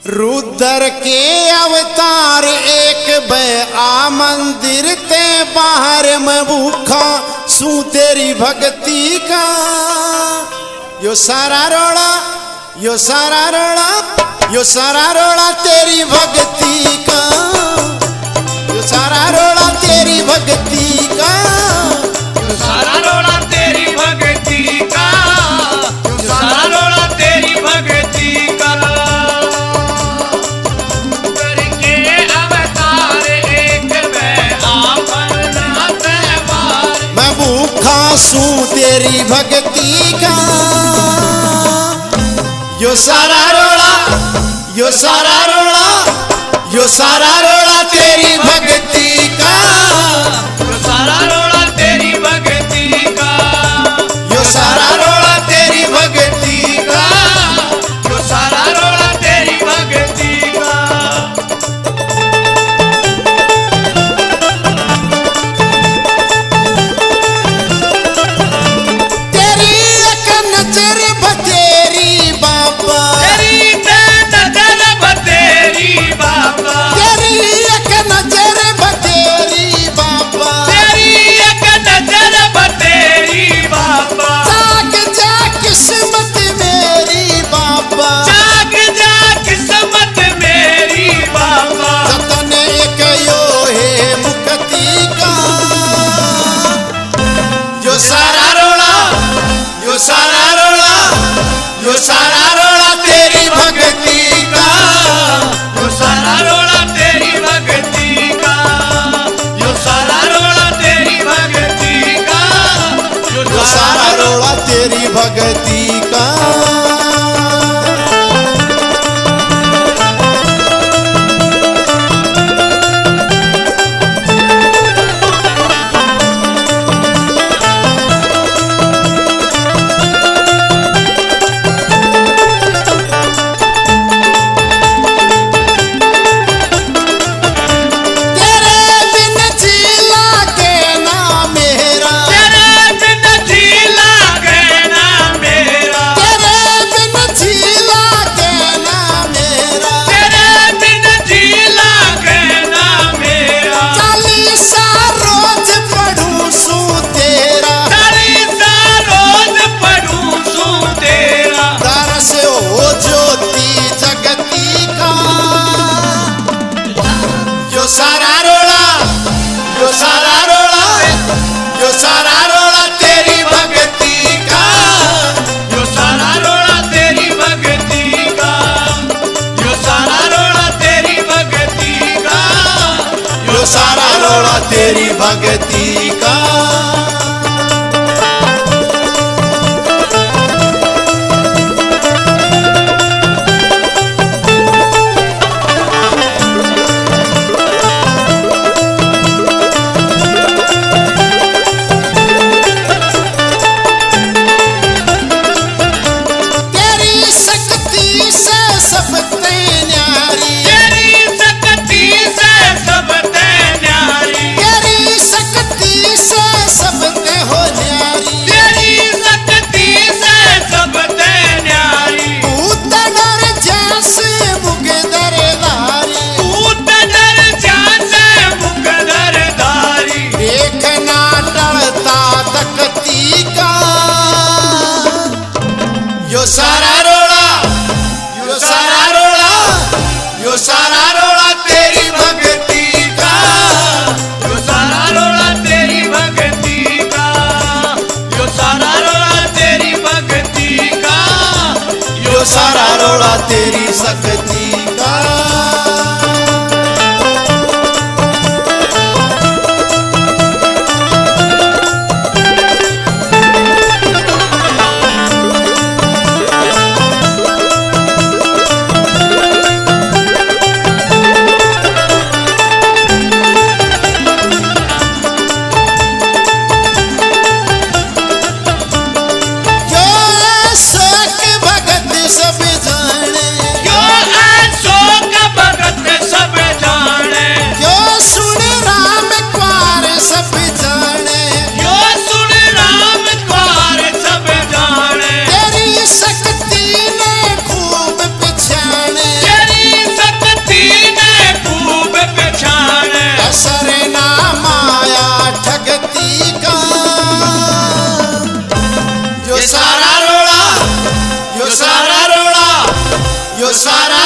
रुद्र के अवतार एक आ मंदिर ते बाहर में भूखा सू तेरी भक्ति का। यो सारा रोड़ा यो सारा रोड़ा यो सारा रोड़ा तेरी भक्ति का। यो सारा रोड़ा तेरी भक्ति का। यो सारा रोड़ा तेरी भक्ति का। यो सारा रोड़ा तेरी भक्ति का। सू तेरी भक्ति का। यो सारा रोड़ा यो सारा रोड़ा यो सारा रोड़ा तेरी भक्ति का। यो सारा रोड़ा तेरी भक्ति का। यो सारा रोड़ा तेरी भक्ति का। यो सारा रोड़ा तेरी भक्ति का। सारा रोड़ा तेरी भक्ति का। यो सारा रोड़ा तेरी भक्ति का। यो सारा रोड़ा तेरी भक्ति का। यो सारा रोड़ा तेरी भक्ति का। तेरी भक्ति का। यो सारा रोड़ा यो सारा रोड़ा यो सारा रोड़ा तेरी भक्ति का। यो सारा रोड़ा तेरी भक्ति का। यो सारा रोड़ा तेरी भक्ति का। यो सारा रोड़ा तेरी शक्ति का। यो सारा